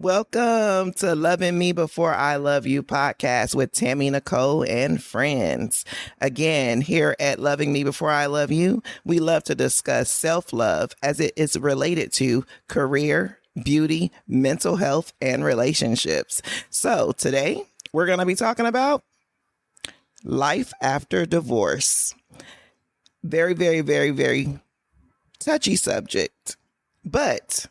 Welcome to Loving Me Before I Love You podcast with Tammy Nicole and friends. Again, here at Loving Me Before I Love You, we love to discuss self-love as it is related to career, beauty, mental health, and relationships. So today we're going to be talking about life after divorce. Very, very, very, very touchy subject, but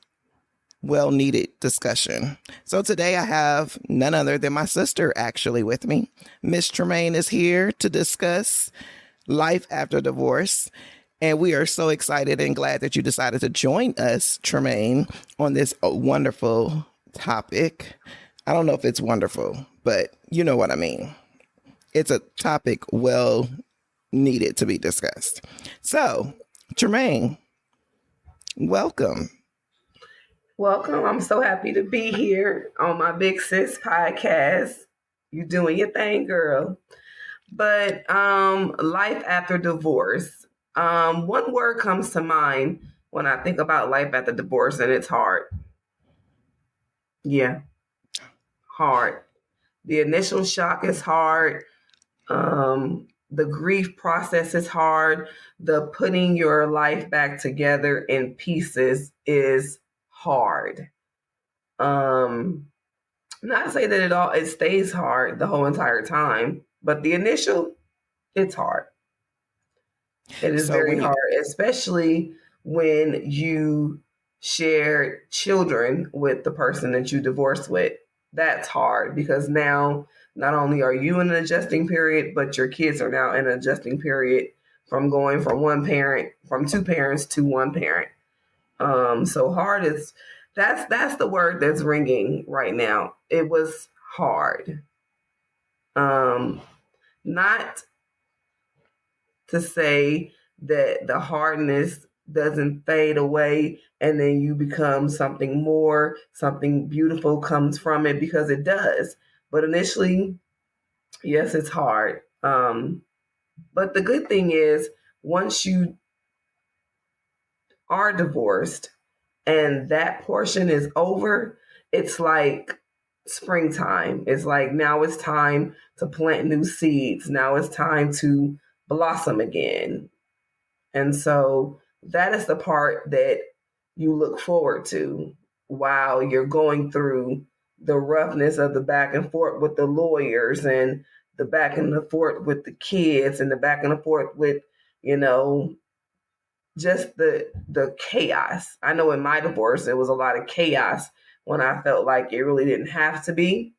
well-needed discussion. So today I have none other than my sister actually with me. Miss Tramaine is here to discuss life after divorce. And we are so excited and glad that you decided to join us, Tramaine, on this wonderful topic. I don't know if it's wonderful, but you know what I mean. It's a topic well needed to be discussed. So, Tramaine, welcome. Welcome. I'm so happy to be here on my Big Sis podcast. You doing your thing, girl. But life after divorce. One word comes to mind when I think about life after divorce, and it's hard. Yeah, hard. The initial shock is hard. The grief process is hard. The putting your life back together in pieces is hard. Not to say that it stays hard the whole entire time, but the initial, it's hard. It is very hard, especially when you share children with the person that you divorced with. That's hard because now not only are you in an adjusting period, but your kids are now in an adjusting period from going from two parents to one parent. So hard is that's the word that's ringing right now. It was hard. Not to say that the hardness doesn't fade away and then you become something more, something beautiful comes from it, because it does. But initially, yes, it's hard. But the good thing is once you are divorced and that portion is over, it's like springtime. It's like now it's time to plant new seeds. Now it's time to blossom again. And so that is the part that you look forward to while you're going through the roughness of the back and forth with the lawyers and the back and the forth with the kids and the back and the forth with, just the chaos. I know in my divorce, there was a lot of chaos when I felt like it really didn't have to be.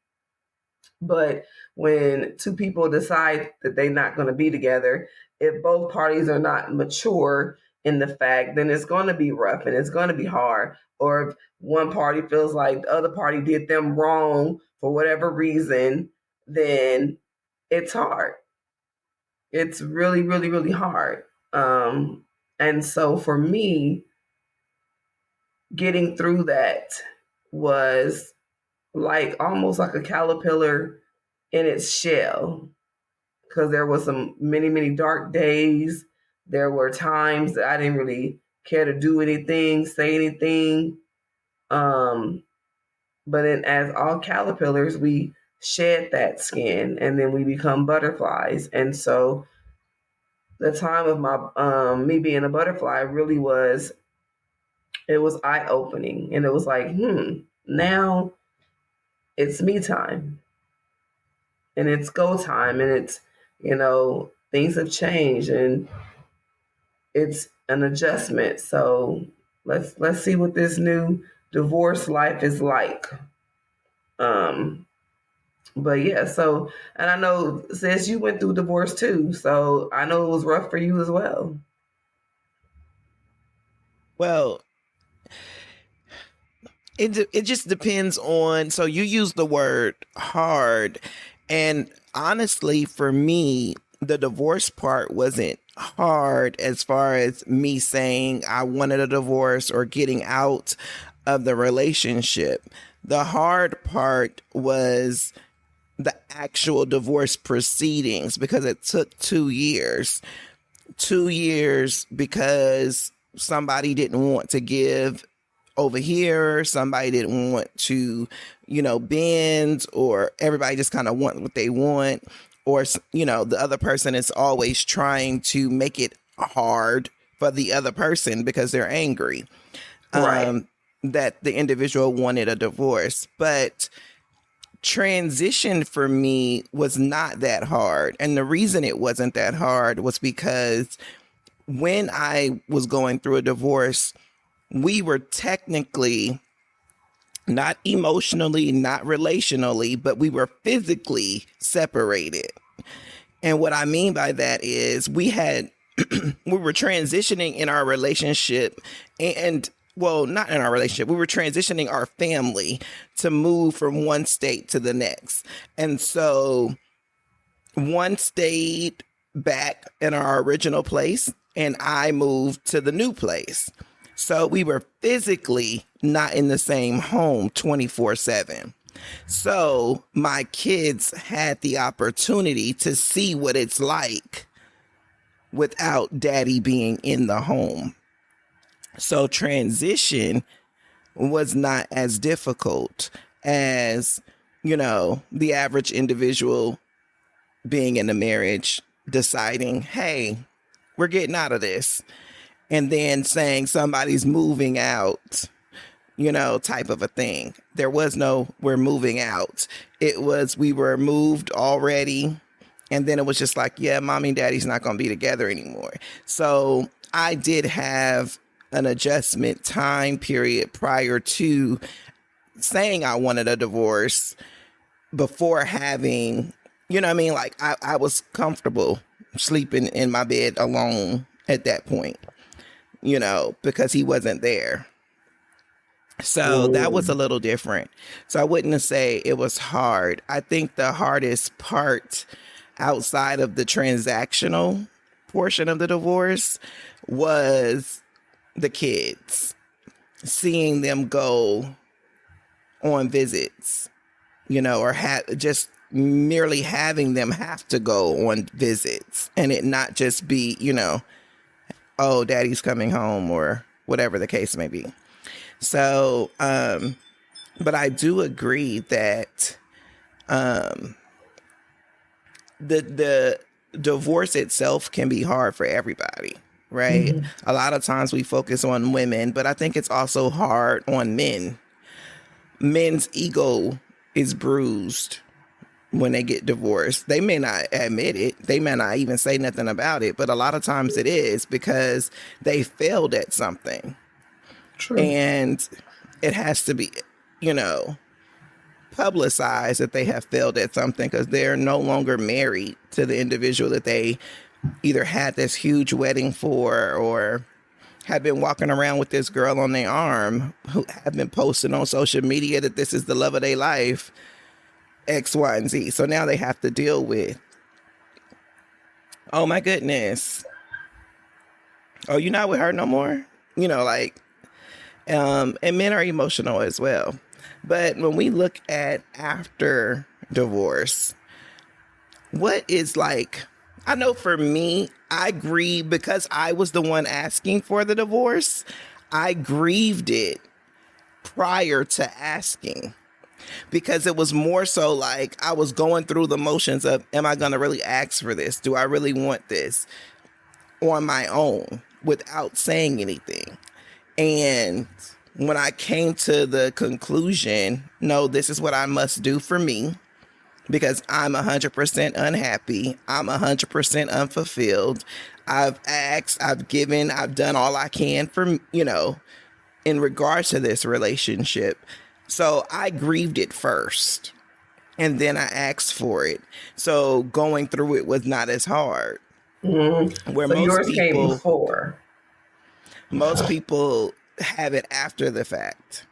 But when two people decide that they're not going to be together, if both parties are not mature in the fact, then it's going to be rough and it's going to be hard. Or if one party feels like the other party did them wrong for whatever reason, then it's hard. It's really, really, really hard. And so for me, getting through that was like almost like a caterpillar in its shell, because there was some many, many dark days. There were times that I didn't really care to do anything, say anything. But then as all caterpillars, we shed that skin and then we become butterflies. And so the time of my me being a butterfly really was eye-opening. And it was like, now it's me time. And it's go time. And it's, things have changed and it's an adjustment. So let's see what this new divorce life is like. But yeah, so, and I know, sis, you went through divorce too, so I know it was rough for you as well. Well, it just depends on, so you use the word hard, and honestly, for me, the divorce part wasn't hard as far as me saying I wanted a divorce or getting out of the relationship. The hard part was the actual divorce proceedings because it took 2 years. 2 years because somebody didn't want to give over here, somebody didn't want to, bend, or everybody just kind of want what they want, or the other person is always trying to make it hard for the other person because they're angry Right. that the individual wanted a divorce. But transition for me was not that hard, and the reason it wasn't that hard was because when I was going through a divorce, we were technically not emotionally, not relationally, but we were physically separated. And what I mean by that is we were transitioning in our relationship, and well, not in our relationship, we were transitioning our family to move from one state to the next. And so one stayed back in our original place and I moved to the new place. So we were physically not in the same home 24/7. So my kids had the opportunity to see what it's like without daddy being in the home. So transition was not as difficult as, the average individual being in a marriage deciding, hey, we're getting out of this. And then saying somebody's moving out, type of a thing. There was no, we're moving out. It was, we were moved already. And then it was just like, yeah, mommy and daddy's not going to be together anymore. So I did have an adjustment time period prior to saying I wanted a divorce before having, like I was comfortable sleeping in my bed alone at that point, because he wasn't there. So that was a little different. So I wouldn't say it was hard. I think the hardest part outside of the transactional portion of the divorce was the kids, seeing them go on visits, or just merely having them have to go on visits and it not just be, oh, daddy's coming home or whatever the case may be. So, but I do agree that the divorce itself can be hard for everybody, right? Mhm. A lot of times we focus on women, but I think it's also hard on men. Men's ego is bruised when they get divorced. They may not admit it. They may not even say nothing about it, but a lot of times it is because they failed at something. True. And it has to be, publicized that they have failed at something because they're no longer married to the individual that they either had this huge wedding for or have been walking around with this girl on their arm, who have been posting on social media that this is the love of their life, X, Y, and Z. So now they have to deal with, oh my goodness, oh, you're not with her no more? And men are emotional as well. But when we look at after divorce, what is like, I know for me, I grieve because I was the one asking for the divorce. I grieved it prior to asking because it was more so like I was going through the motions of, am I going to really ask for this? Do I really want this on my own without saying anything? And when I came to the conclusion, no, this is what I must do for me because I'm 100% unhappy. I'm 100% unfulfilled. I've asked, I've given, I've done all I can for, in regards to this relationship. So I grieved it first and then I asked for it. So going through it was not as hard. Mm-hmm. Where So yours came before. Most people have it after the fact.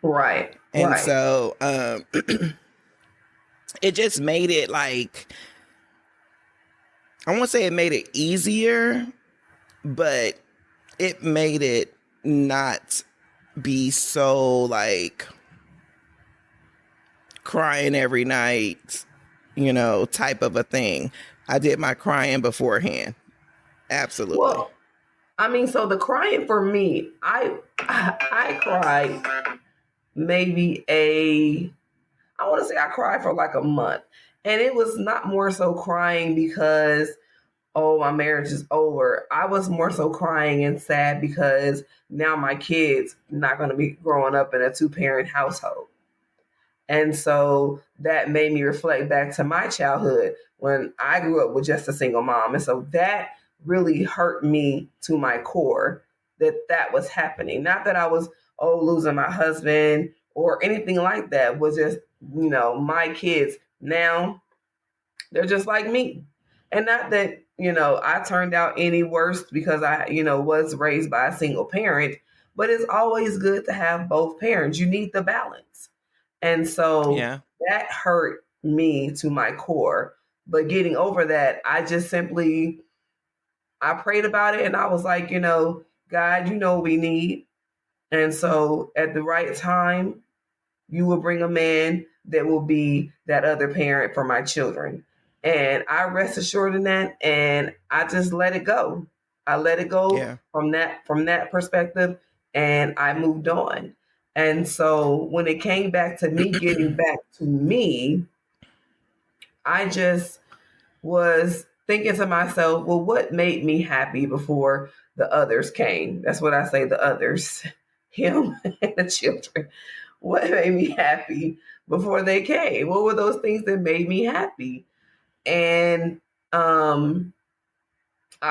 Right. And right. so it just made it like, I won't say it made it easier, but it made it not be so like crying every night, type of a thing. I did my crying beforehand. Absolutely. Well, I mean, so the crying for me, I cried maybe I want to say I cried for like a month. And it was not more so crying because, oh, my marriage is over. I was more so crying and sad because now my kids not going to be growing up in a two-parent household. And so that made me reflect back to my childhood when I grew up with just a single mom. And so that really hurt me to my core that that was happening. Not that I was, oh, losing my husband or anything like that, was just, my kids now, they're just like me. And not that, I turned out any worse because I, was raised by a single parent, but it's always good to have both parents. You need the balance. And so Yeah. that hurt me to my core. But getting over that, I just simply I prayed about it and I was like, God, you know what we need. And so at the right time, you will bring a man that will be that other parent for my children. And I rest assured in that and I just let it go. I let it go Yeah. from that perspective and I moved on. And so when it came back to me getting back to me, I just was thinking to myself, well, what made me happy before the others came? That's what I say, the others, him and the children. What made me happy before they came? What were those things that made me happy? And I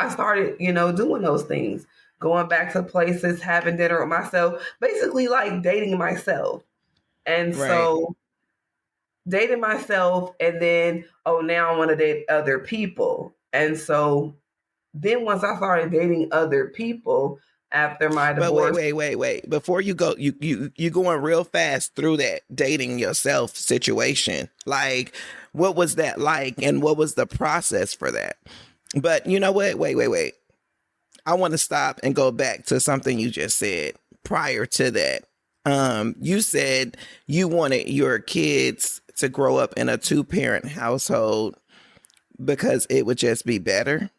started, doing those things, going back to places, having dinner with myself, basically like dating myself. And Right. so dating myself and then, oh, now I want to date other people. And so then once I started dating other people after my But divorce, wait. Before you go, you going real fast through that dating yourself situation. Like, what was that like, and what was the process for that? But you know what? Wait. I want to stop and go back to something you just said prior to that. You said you wanted your kids to grow up in a two-parent household because it would just be better.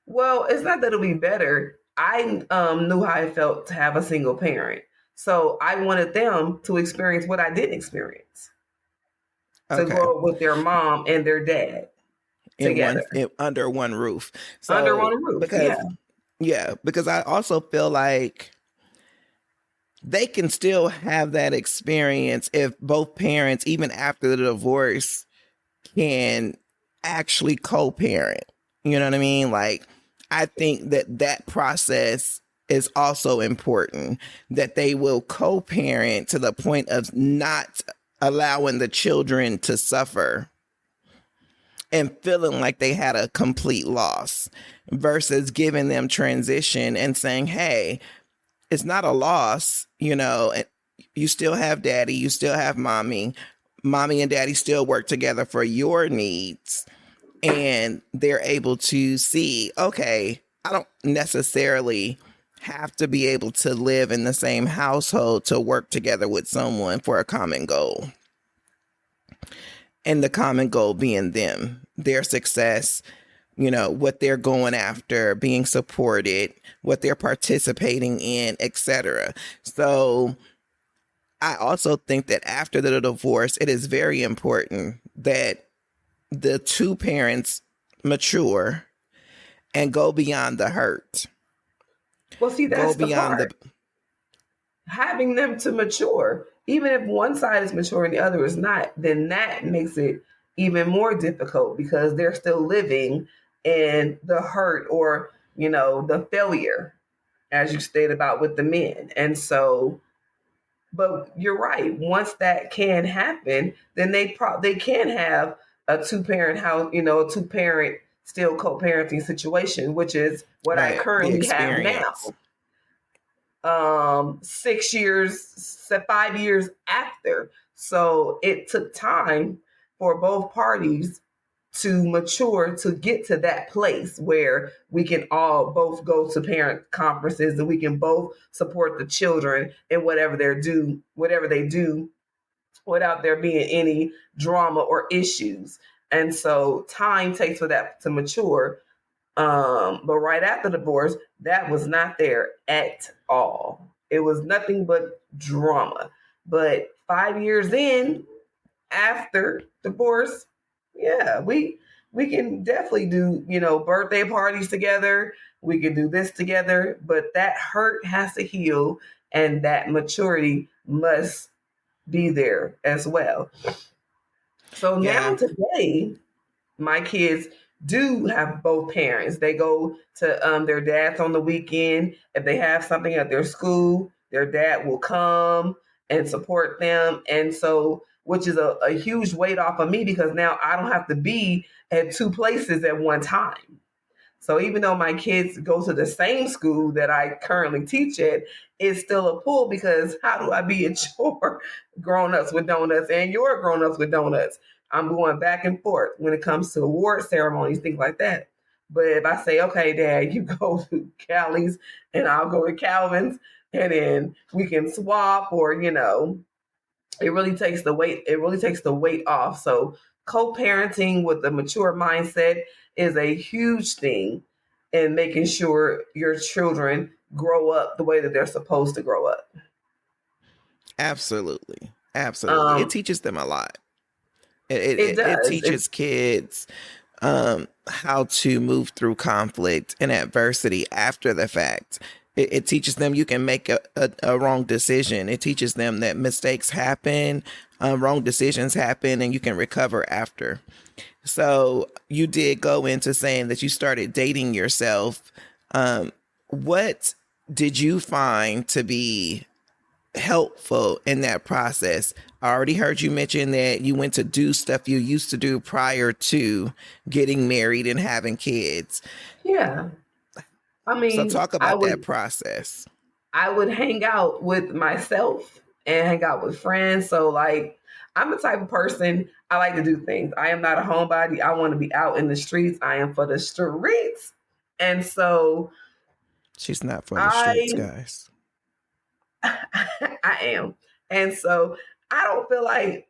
well, it's not that it'll be better. I knew how it felt to have a single parent. So I wanted them to experience what I didn't experience, to Okay. grow up with their mom and their dad together Under one roof. under So one roof. Yeah. because I also feel like they can still have that experience if both parents, even after the divorce, can actually co-parent. You know what I mean? Like, I think that process is also important, that they will co-parent to the point of not allowing the children to suffer and feeling like they had a complete loss versus giving them transition and saying, hey, it's not a loss, and you still have daddy, you still have mommy. Mommy and daddy still work together for your needs. And they're able to see, okay, I don't necessarily have to be able to live in the same household to work together with someone for a common goal. And the common goal being them, their success, what they're going after, being supported, what they're participating in, etc. So I also think that after the divorce, it is very important that the two parents mature and go beyond the hurt. Well, see, Go that's the beyond the part. Having them to mature, even if one side is mature and the other is not, then that makes it even more difficult because they're still living in the hurt or, the failure, as you stated about with the men. And so, but you're right. Once that can happen, then they can have a two-parent house, a two-parent still co-parenting situation, which is what I right, the currently have experience. now. 6 years, 5 years after. So it took time for both parties to mature to get to that place where we can all both go to parent conferences and we can both support the children in whatever they do without there being any drama or issues. And so time takes for that to mature. But right after the divorce, that was not there at all. It was nothing but drama. But 5 years in, after divorce, yeah, we can definitely do, birthday parties together. We can do this together, but that hurt has to heal and that maturity must be there as well. So now Yeah. today, my kids do have both parents. They go to their dads on the weekend. If they have something at their school, their dad will come and support them. And so, which is a huge weight off of me because now I don't have to be at two places at one time. So even though my kids go to the same school that I currently teach at, it's still a pull because how do I be at your grown-ups with donuts and your grown-ups with donuts? I'm going back and forth when it comes to award ceremonies, things like that. But if I say, okay, Dad, you go to Callie's and I'll go to Calvin's, and then we can swap, or it really takes the weight off. So co-parenting with a mature mindset is a huge thing in making sure your children grow up the way that they're supposed to grow up. Absolutely. Absolutely. It teaches them a lot. It Does. teaches kids how to move through conflict and adversity after the fact. It teaches them you can make a wrong decision. It teaches them that mistakes happen, wrong decisions happen, and you can recover after. So you did go into saying that you started dating yourself. What did you find to be helpful in that process? I already heard you mention that you went to do stuff you used to do prior to getting married and having kids. Yeah. I mean, So talk about that process. I would hang out with myself and hang out with friends. So like I'm the type of person, I like to do things. I am not a homebody. I want to be out in the streets. I am for the streets. And so she's not for the streets, guys. I am. And so I don't feel like,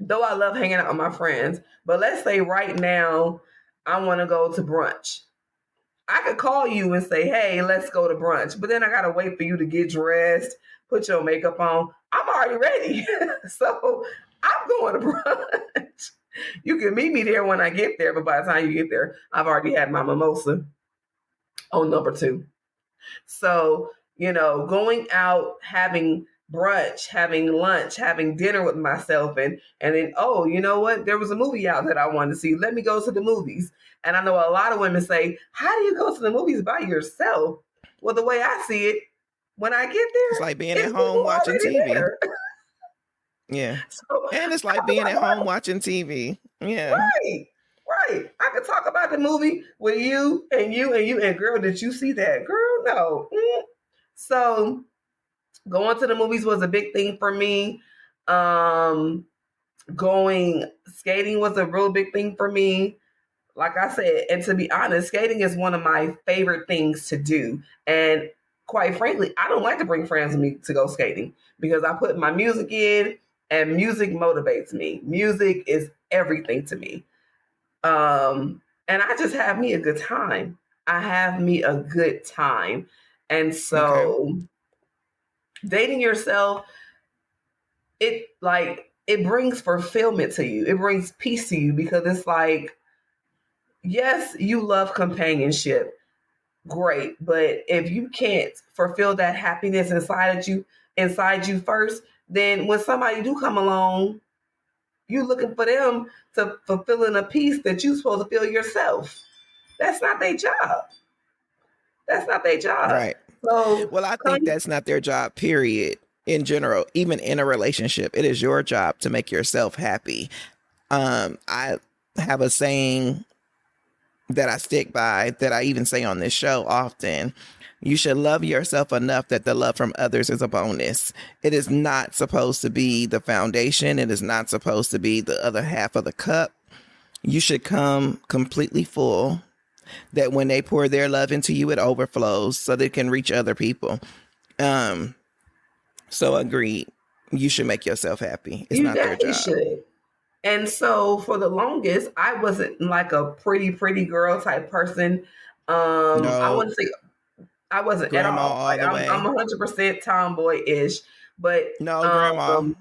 though I love hanging out with my friends, but let's say right now I want to go to brunch. I could call you and say, hey, let's go to brunch. But then I got to wait for you to get dressed, put your makeup on. I'm already ready. So I'm going to brunch. You can meet me there when I get there. But by the time you get there, I've already had my mimosa on number 2. So, going out, having brunch, having lunch, having dinner with myself, and then, oh, you know what? There was a movie out that I wanted to see. Let me go to the movies. And I know a lot of women say, how do you go to the movies by yourself? Well, the way I see it, when I get there, it's like being at home watching TV. Yeah. So, and it's like being at home watching TV. Yeah. Right. I could talk about the movie with you and you and you and girl, did you see that? Girl, no. So going to the movies was a big thing for me. Going skating was a real big thing for me. Like I said, and to be honest, skating is one of my favorite things to do. And quite frankly, I don't like to bring friends with me to go skating because I put my music in and music motivates me. Music is everything to me. And I just have me a good time. And so dating yourself, it brings fulfillment to you. It brings peace to you because it's like, yes, you love companionship. Great. But if you can't fulfill that happiness inside you first, then when somebody do come along, you're looking for them to fulfilling a piece that you're supposed to fill yourself. That's not their job. Right. So, well, I think that's not their job, period. In general, even in a relationship, it is your job to make yourself happy. I have a saying that I stick by, that I even say on this show often. You should love yourself enough that the love from others is a bonus. It is not supposed to be the foundation. It is not supposed to be the other half of the cup. You should come completely full, that when they pour their love into you, it overflows so they can reach other people. So agreed. You should make yourself happy. It's You not their definitely job. should. And so for the longest, I wasn't like a pretty girl type person. I No, wouldn't say I wasn't at grandma all. all Like the I'm way. 100% tomboy-ish. But No, grandma. um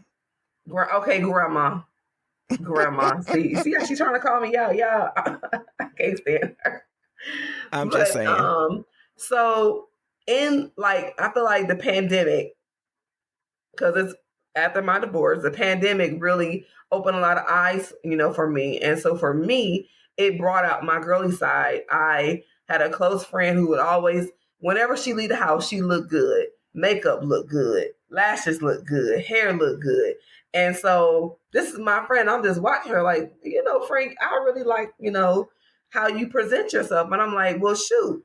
okay, grandma. See how she's trying to call me out. Yeah. I can't stand her. I'm just But saying. so in like I feel like the pandemic, because it's after my divorce, the pandemic really opened a lot of eyes, for me. And so for me, it brought out my girly side. I had a close friend who would always, whenever she leave the house, she looked good. Makeup looked good. Lashes looked good. Hair looked good. And so this is my friend. I'm just watching her like, Frank, I really like, how you present yourself. And I'm like, well, shoot,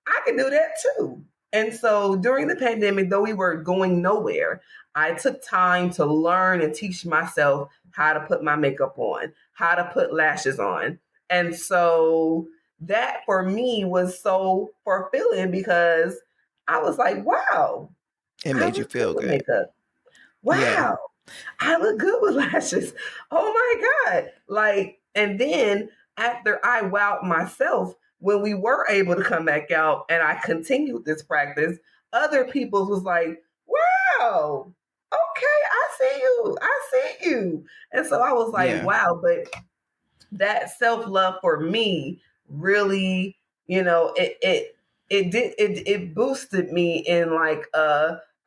I can do that too. And so during the pandemic, though we were going nowhere, I took time to learn and teach myself how to put my makeup on, how to put lashes on. And so that for me was so fulfilling because I was like, wow, It I made you look good feel with good. makeup. Yeah. Wow, I look good with lashes. Oh my God. Like, and then after I wowed myself, when we were able to come back out and I continued this practice, other people was like, wow, okay, I see you. I see you. And so I was like, Yeah. wow, but that self-love for me really, it boosted me in like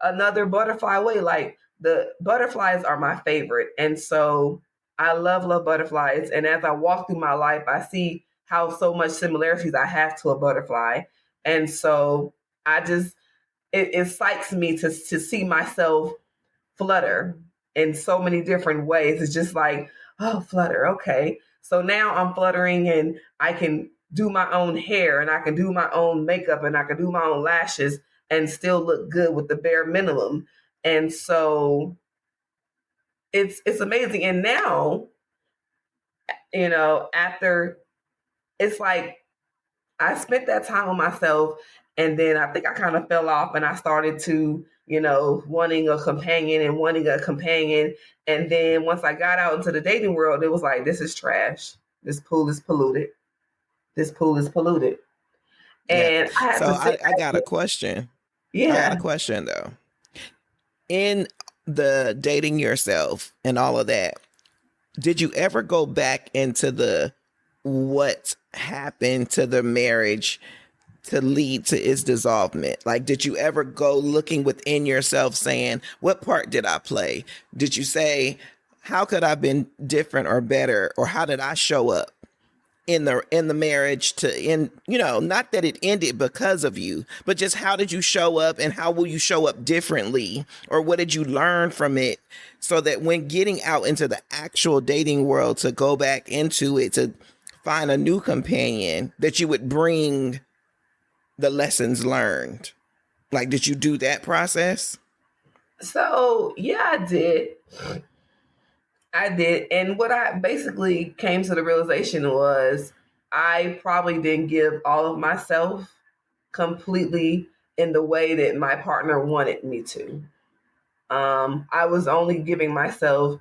another butterfly way. Like the butterflies are my favorite. And so I love butterflies. And as I walk through my life, I see how so much similarities I have to a butterfly. And so I just it excites me to see myself flutter in so many different ways. It's just like, oh, flutter, okay. So now I'm fluttering and I can do my own hair and I can do my own makeup and I can do my own lashes and still look good with the bare minimum. And so it's amazing. And now, after it's like I spent that time with myself, and then I think I kind of fell off, and I started to, wanting a companion and wanting a companion. And then once I got out into the dating world, it was like, this is trash. This pool is polluted. This pool is polluted. Yeah. And I had So to sit I back. got a question. I got a Yeah. question though. In the dating yourself and all of that, did you ever go back into the what happened to the marriage to lead to its dissolvement? Like, did you ever go looking within yourself saying, what part did I play? Did you say, how could I have been different or better? Or how did I show up in the marriage to end, not that it ended because of you, but just how did you show up and how will you show up differently? Or what did you learn from it so that when getting out into the actual dating world to go back into it to find a new companion that you would bring the lessons learned? Like, did you do that process? So, yeah, I did. I did. And what I basically came to the realization was I probably didn't give all of myself completely in the way that my partner wanted me to. I was only giving myself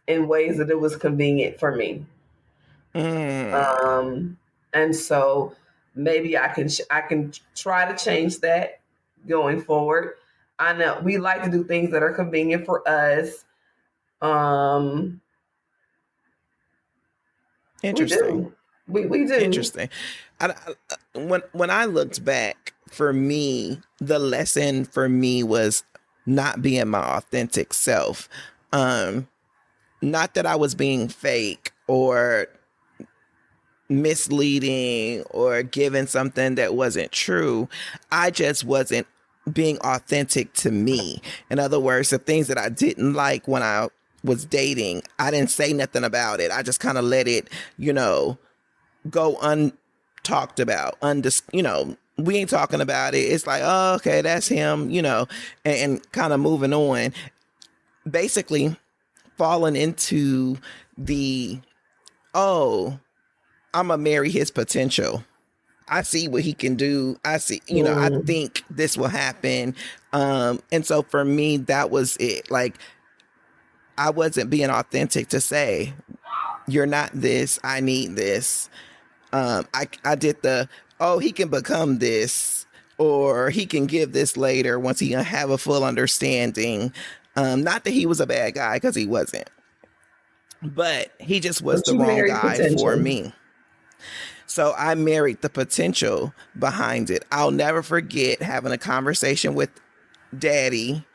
in ways that it was convenient for me. Mm, Um, and so maybe I can try to change that going forward. I know we like to do things that are convenient for us. Um, we interesting. do. We do. Interesting. When I looked back, for me, the lesson for me was not being my authentic self. Um, Not that I was being fake or misleading or giving something that wasn't true. I just wasn't being authentic to me. In other words, the things that I didn't like when I was dating, I didn't say nothing about it. I just kind of let it, go untalked about, we ain't talking about it. It's like, oh, okay, that's him, and kind of moving on. Basically, falling into the, oh, I'm going to marry his potential. I see what he can do. I see, I think this will happen. And so for me, that was it. Like, I wasn't being authentic to say, you're not this, I need this. I did he can become this, or he can give this later once he have a full understanding. Not that he was a bad guy, because he wasn't, but he just was But the you wrong married guy for potential. me. So I married the potential behind it. I'll never forget having a conversation with Daddy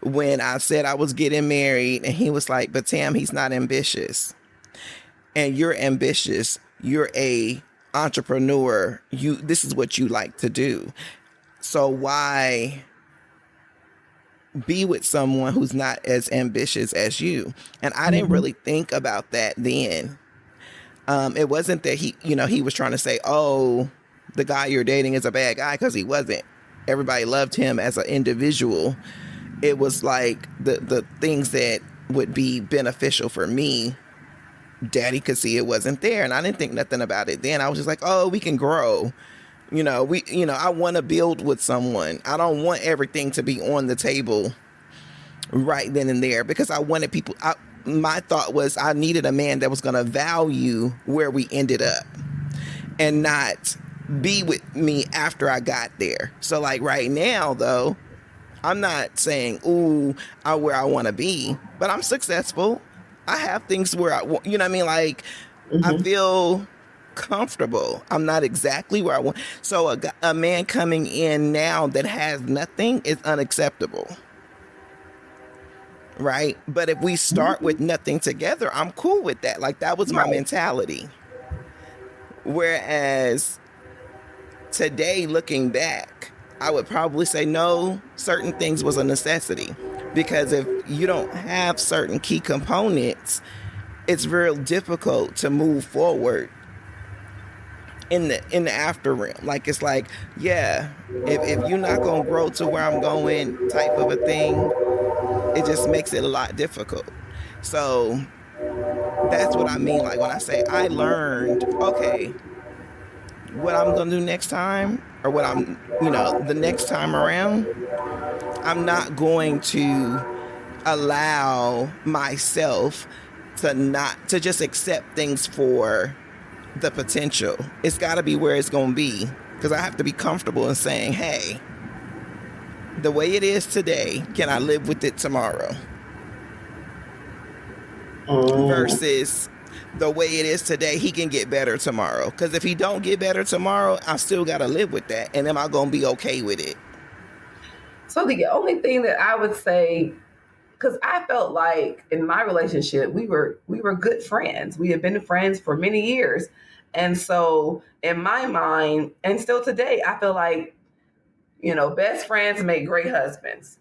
when I said I was getting married, and he was like, but Tam, he's not ambitious. And you're ambitious. You're a entrepreneur. This is what you like to do. So why be with someone who's not as ambitious as you? And I didn't really think about that then. It wasn't that he was trying to say, oh, the guy you're dating is a bad guy, because he wasn't. Everybody loved him as an individual. It was like the things that would be beneficial for me, Daddy could see it wasn't there, and I didn't think nothing about it then. I was just like, oh, we can grow. I want to build with someone. I don't want everything to be on the table right then and there, because I wanted people. My thought was I needed a man that was going to value where we ended up and not be with me after I got there. So like right now, though, I'm not saying, ooh, I'm where I want to be, but I'm successful. I have things where you know what I mean? Like, I feel comfortable. I'm not exactly where I want. So a man coming in now that has nothing is unacceptable. Right? But if we start with nothing together, I'm cool with that. Like, that was my mentality. Whereas today, looking back, I would probably say no, certain things was a necessity, because if you don't have certain key components, it's real difficult to move forward in the after realm. Like, it's like, yeah, if you're not gonna grow to where I'm going, type of a thing, it just makes it a lot difficult. So that's what I mean. Like, when I say I learned, okay, what I'm gonna do next time, or what I'm, the next time around, I'm not going to allow myself to just accept things for the potential. It's got to be where it's going to be, because I have to be comfortable in saying, hey, the way it is today, can I live with it tomorrow? Versus the way it is today, he can get better tomorrow. Because if he don't get better tomorrow, I still got to live with that. And am I going to be okay with it? So the only thing that I would say, because I felt like in my relationship we were good friends. We had been friends for many years, and so in my mind, and still today, I feel like best friends make great husbands.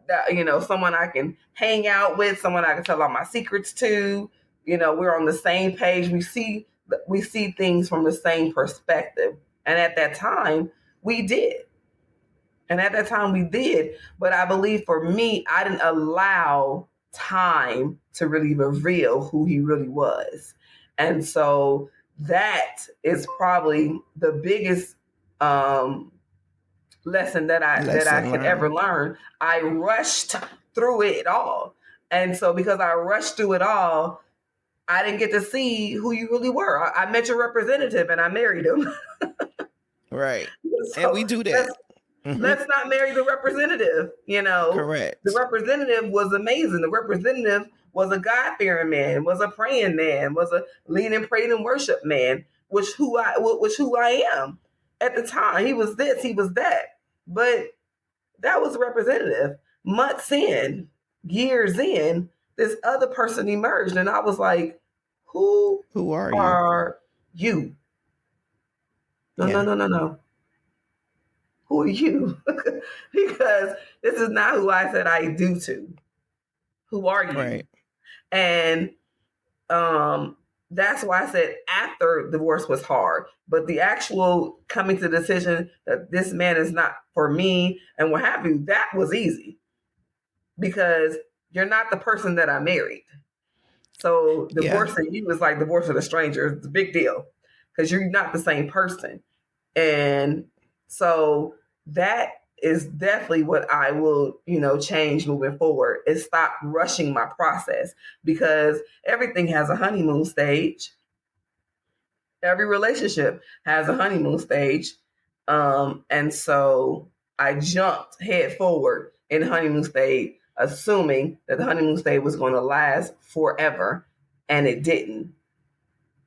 That someone I can hang out with, someone I can tell all my secrets to. We're on the same page. We see things from the same perspective, and at that time we did. And at that time we did. But I believe for me, I didn't allow time to really reveal who he really was. And so that is probably the biggest lesson that I Lesson could ever learned. learn. I rushed through it all. And so because I rushed through it all, I didn't get to see who you really were. I met your representative and I married him. Right. And So we do that. let's not marry the representative. The Correct. representative was amazing. The representative was a God-fearing man, was a praying man, was a leading, praying, and worship man, which who I am at the time. He was this, he was that, but that was a representative. Months in, years in, this other person emerged, and I was like, "Who Who are you? are you? No, no, Yeah. no, no, no. Who are you?" Because this is not who I said I do to. Who are you? Right. And that's why I said after divorce was hard. But the actual coming to the decision that this man is not for me and what have you, that was easy. Because you're not the person that I married. So Yeah. divorcing you is like divorcing a stranger. It's a big deal. because you're not the same person. And so that is definitely what I will, change moving forward, is stop rushing my process, because everything has a honeymoon stage. Every relationship has a honeymoon stage. And so I jumped head forward in the honeymoon stage, assuming that the honeymoon stage was going to last forever, and it didn't.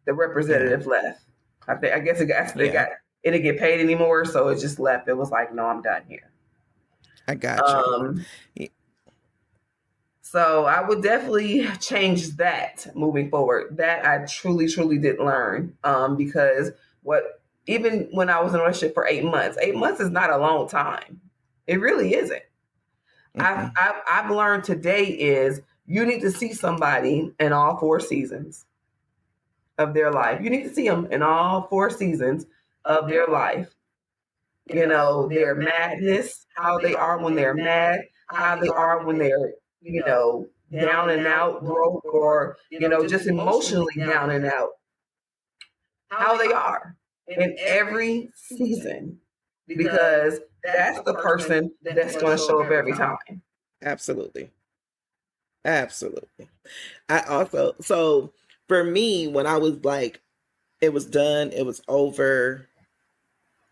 The representative left. I guess it didn't get paid anymore, so it just left. It was like, no, I'm done here. I got you. So I would definitely change that moving forward. That I truly, truly did learn, because even when I was in a relationship for 8 months, 8 months is not a long time. It really isn't. I've learned today is you need to see somebody in all 4 seasons of their life. You need to see them in all 4 seasons of their life. Their madness, how they are when they're mad, how they are when they're, down and out, broke, or, just emotionally down and out. How they are in every season, because that's the person that's going to show up every time. Absolutely. Absolutely. So for me, when I was like, it was done, it was over,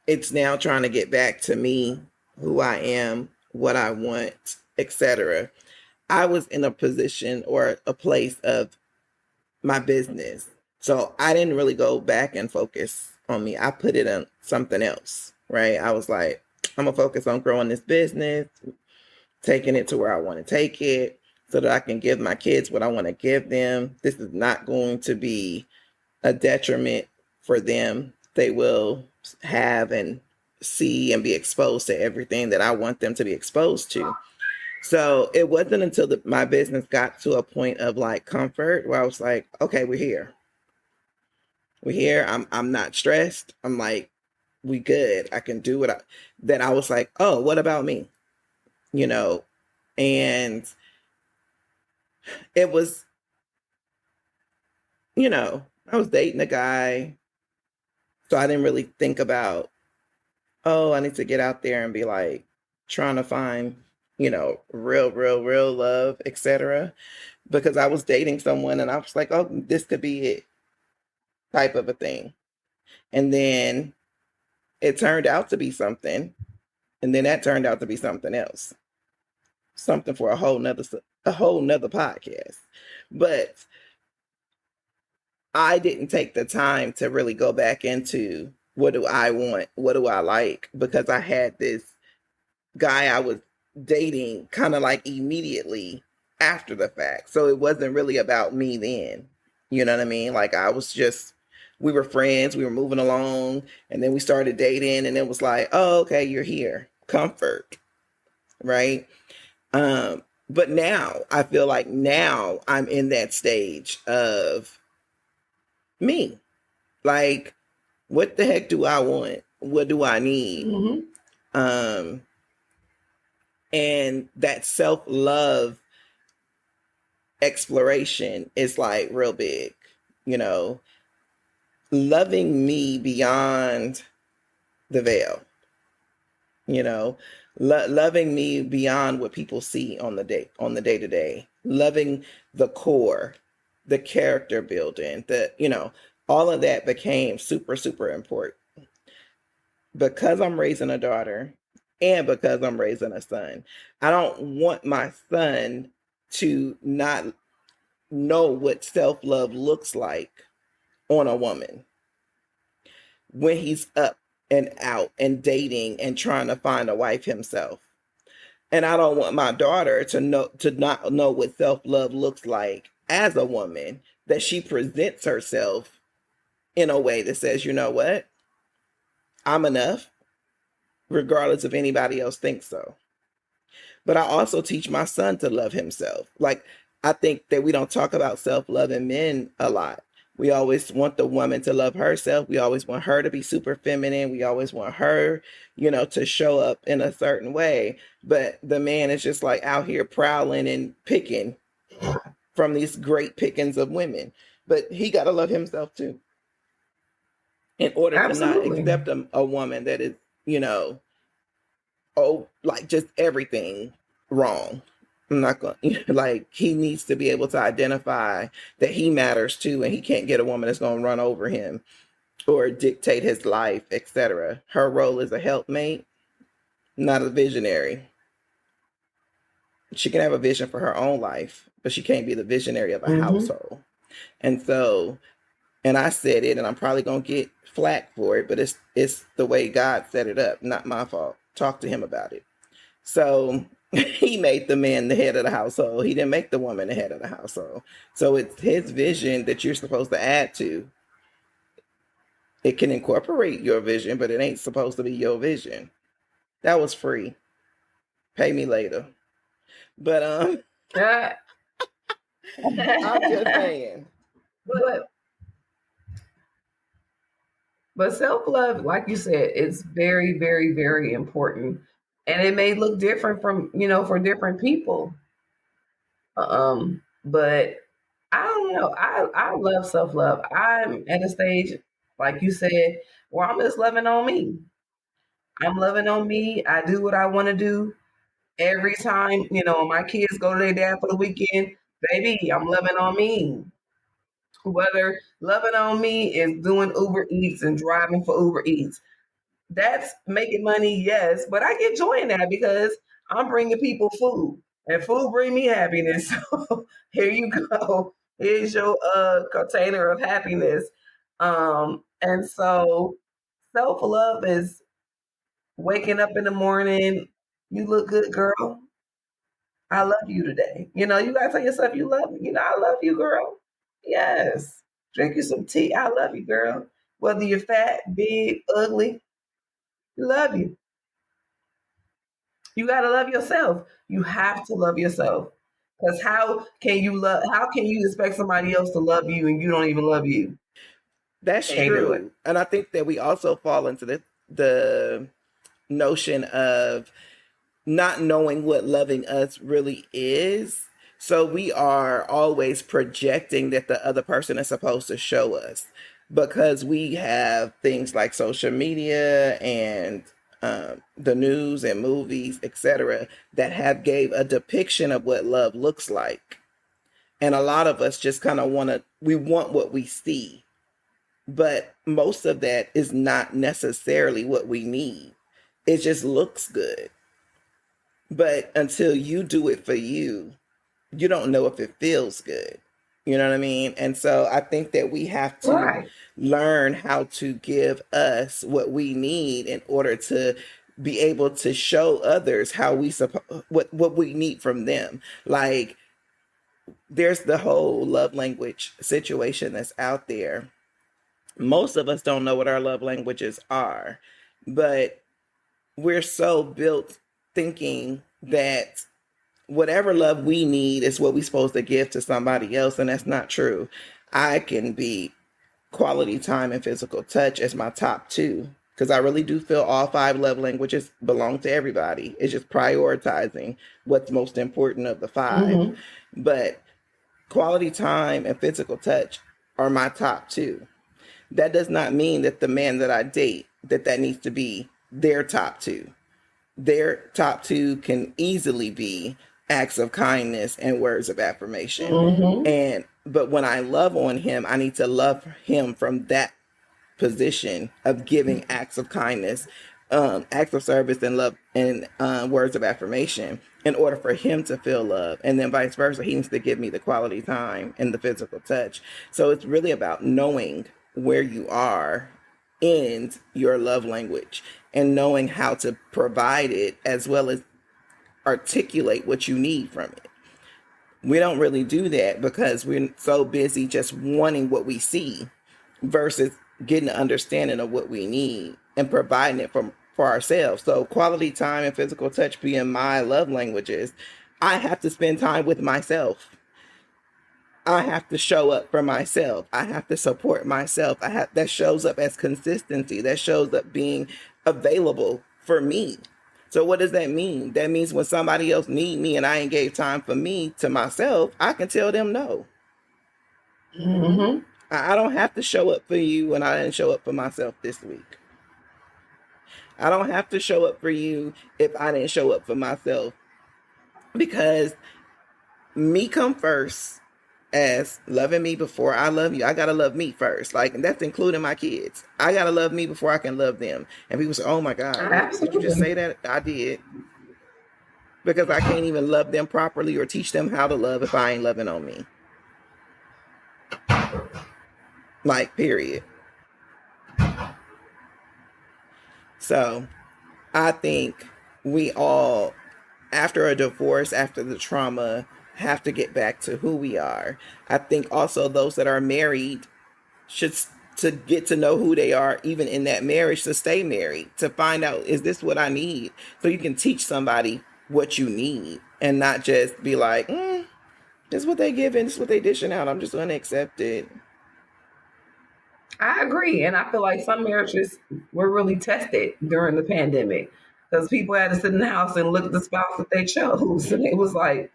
it's now trying to get back to me, who I am, what I want, etc. I was in a position or a place of my business. So I didn't really go back and focus on me. I put it on something else, right? I was like, I'm going to focus on growing this business, taking it to where I want to take it so that I can give my kids what I want to give them. This is not going to be a detriment for them. They will have and see and be exposed to everything that I want them to be exposed to. So it wasn't until my business got to a point of like comfort where I was like, okay, we're here. We're here. I'm not stressed. I'm like, we good. I can do what then I was like, oh, what about me? And it was, I was dating a guy. So I didn't really think about, oh, I need to get out there and be like trying to find, real love, etc. Because I was dating someone and I was like, oh, this could be it, type of a thing. And then it turned out to be something. And then that turned out to be something else. Something for a whole nother podcast. But I didn't take the time to really go back into what do I want? What do I like? Because I had this guy I was dating kind of like immediately after the fact. So it wasn't really about me then. You know what I mean? Like we were friends, we were moving along, and then we started dating, and it was like, oh, okay, you're here. Comfort. Right? But now I feel like now I'm in that stage of me. Like, what the heck do I want? What do I need? Mm-hmm. And that self-love exploration is like real big, loving me beyond the veil, loving me beyond what people see on the day to day, loving the core, the character building, all of that became super, super important because I'm raising a daughter and because I'm raising a son. I don't want my son to not know what self-love looks like on a woman when he's up and out and dating and trying to find a wife himself. And I don't want my daughter to not know what self-love looks like as a woman, that she presents herself in a way that says, you know what? I'm enough, regardless if anybody else thinks so. But I also teach my son to love himself. Like, I think that we don't talk about self-love in men a lot. We always want the woman to love herself. We always want her to be super feminine. We always want her, to show up in a certain way. But the man is just like out here prowling and picking from these great pickings of women. But he got to love himself too. in order to not Absolutely. accept a woman that is, you know, oh, like just everything wrong. I'm not going to, like, he needs to be able to identify that he matters too, and he can't get a woman that's going to run over him or dictate his life, etc. Her role is a helpmate, not a visionary. She can have a vision for her own life, but she can't be the visionary of a Mm-hmm. household. And so, and I said it, and I'm probably gonna get flack for it, but it's the way God set it up, not my fault. Talk to him about it. So he made the man the head of the household. He didn't make the woman the head of the household. So it's his vision that you're supposed to add to. It can incorporate your vision, but it ain't supposed to be your vision. That was free. Pay me later. But Yeah. I'm just saying. but but self love, like you said, it's very, very, very important, and it may look different from for different people. But I don't know. I love self love. I'm at a stage, like you said, where I'm just loving on me. I'm loving on me. I do what I want to do every time. My kids go to their dad for the weekend. Baby, I'm loving on me. Whether loving on me is doing Uber Eats and driving for Uber Eats, that's making money, yes, but I get joy in that because I'm bringing people food, and food bring me happiness. So here you go. Here's your container of happiness. And so self love is waking up in the morning. You look good, girl. I love you today. You gotta tell yourself you love me. I love you, girl. Yes. Drink you some tea. I love you, girl. Whether you're fat, big, ugly, love you. You gotta love yourself. You have to love yourself. Because how can you expect somebody else to love you and you don't even love you? That's Can't do it. true. And I think that we also fall into the notion of not knowing what loving us really is. So we are always projecting that the other person is supposed to show us because we have things like social media and the news and movies, etc., that have gave a depiction of what love looks like. And a lot of us just kind of we want what we see, but most of that is not necessarily what we need. It just looks good. But until you do it for you, you don't know if it feels good. You know what I mean? And so I think that we have to Right. learn how to give us what we need in order to be able to show others how what we need from them. Like there's the whole love language situation that's out there. Most of us don't know what our love languages are, but we're so built thinking that whatever love we need is what we're supposed to give to somebody else, and that's not true. I can be quality time and physical touch as my top two because I really do feel all five love languages belong to everybody. It's just prioritizing what's most important of the five. Mm-hmm. But quality time and physical touch are my top two. That does not mean that the man that I date that needs to be their top two. Their top two can easily be acts of kindness and words of affirmation. Mm-hmm. And but when I love on him, I need to love him from that position of giving acts of kindness, acts of service and love and words of affirmation in order for him to feel love. And then vice versa, he needs to give me the quality time and the physical touch. So it's really about knowing where you are in your love language and knowing how to provide it as well as articulate what you need from it. We don't really do that because we're so busy just wanting what we see versus getting an understanding of what we need and providing it for ourselves. So quality time and physical touch being my love languages, I have to spend time with myself. I have to show up for myself. I have to support myself. That shows up as consistency. That shows up being available for me. So what does that mean? That means when somebody else need me and I ain't gave time for me to myself, I can tell them no. Mm-hmm. I don't have to show up for you when I didn't show up for myself this week. I don't have to show up for you if I didn't show up for myself, because me come first as loving me before I love you. I gotta love me first. Like, and that's including my kids. I gotta love me before I can love them. And people say, oh my God, what did you just say Absolutely. that? I did. Because I can't even love them properly or teach them how to love if I ain't loving on me. Like, period. So I think we all, after a divorce, after the trauma, have to get back to who we are. I think also those that are married should to get to know who they are, even in that marriage, to stay married, to find out, is this what I need? So you can teach somebody what you need and not just be like, this is what they giving, this is what they dishing out, I'm just gonna accept it. I agree. And I feel like some marriages were really tested during the pandemic because people had to sit in the house and look at the spouse that they chose. And it was like,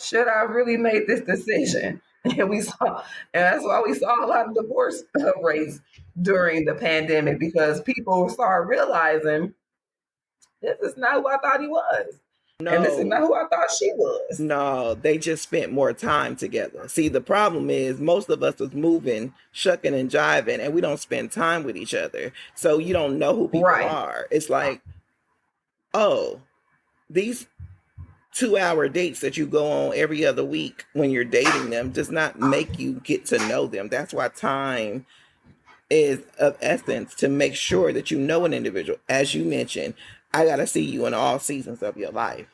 should I really make this decision? And that's why we saw a lot of divorce rates during the pandemic, because people started realizing this is not who I thought he was. And this is not No, who I thought she was. no, they just spent more time together. See, the problem is most of us was moving, shucking and jiving, and we don't spend time with each other. So you don't know who people Right. are. It's like, oh, these 2 hour dates that you go on every other week when you're dating them does not make you get to know them. That's why time is of essence, to make sure that you know an individual. As you mentioned, I got to see you in all seasons of your life.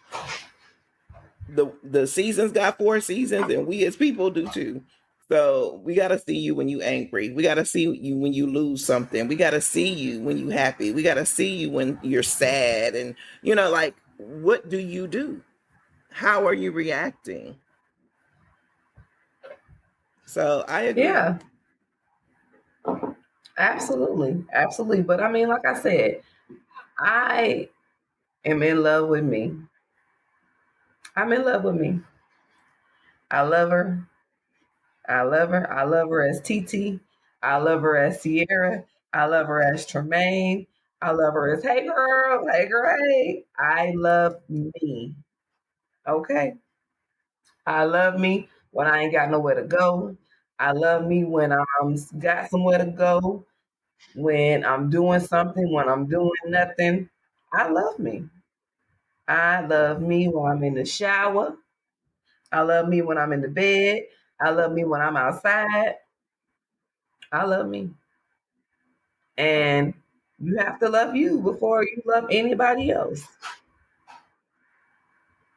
The seasons got 4 seasons, and we as people do too. So we got to see you when you angry. We got to see you when you lose something. We got to see you when you happy. We got to see you when you're sad. And like, what do you do? How are you reacting? So I agree. Yeah, absolutely. Absolutely. But I mean, like I said, I am in love with me. I'm in love with me. I love her. I love her. I love her as TT. I love her as Sierra. I love her as Tramaine. I love her as hey girl, hey girl, hey. I love me. Okay. I love me when I ain't got nowhere to go. I love me when I'm got somewhere to go. When I'm doing something, when I'm doing nothing. I love me. I love me when I'm in the shower. I love me when I'm in the bed. I love me when I'm outside. I love me. And you have to love you before you love anybody else.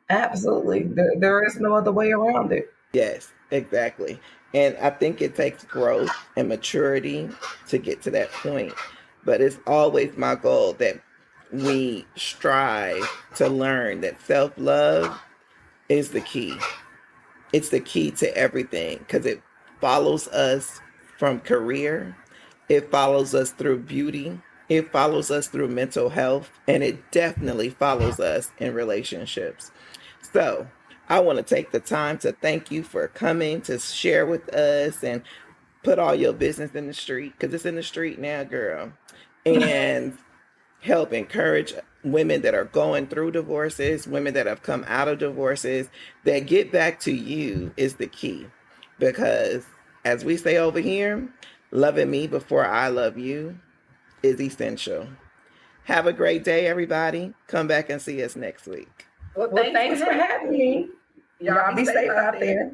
Absolutely. There is no other way around it. Yes, exactly. And I think it takes growth and maturity to get to that point. But it's always my goal that we strive to learn that self love is the key. It's the key to everything, because it follows us from career, it follows us through beauty, it follows us through mental health, and it definitely follows us in relationships. So I want to take the time to thank you for coming to share with us and put all your business in the street, because it's in the street now, girl. And help encourage women that are going through divorces, women that have come out of divorces, that get back to you is the key. Because as we say over here, loving me before I love you is essential. Have a great day, everybody. Come back and see us next week. Well, thanks for having me. Y'all be safe out there.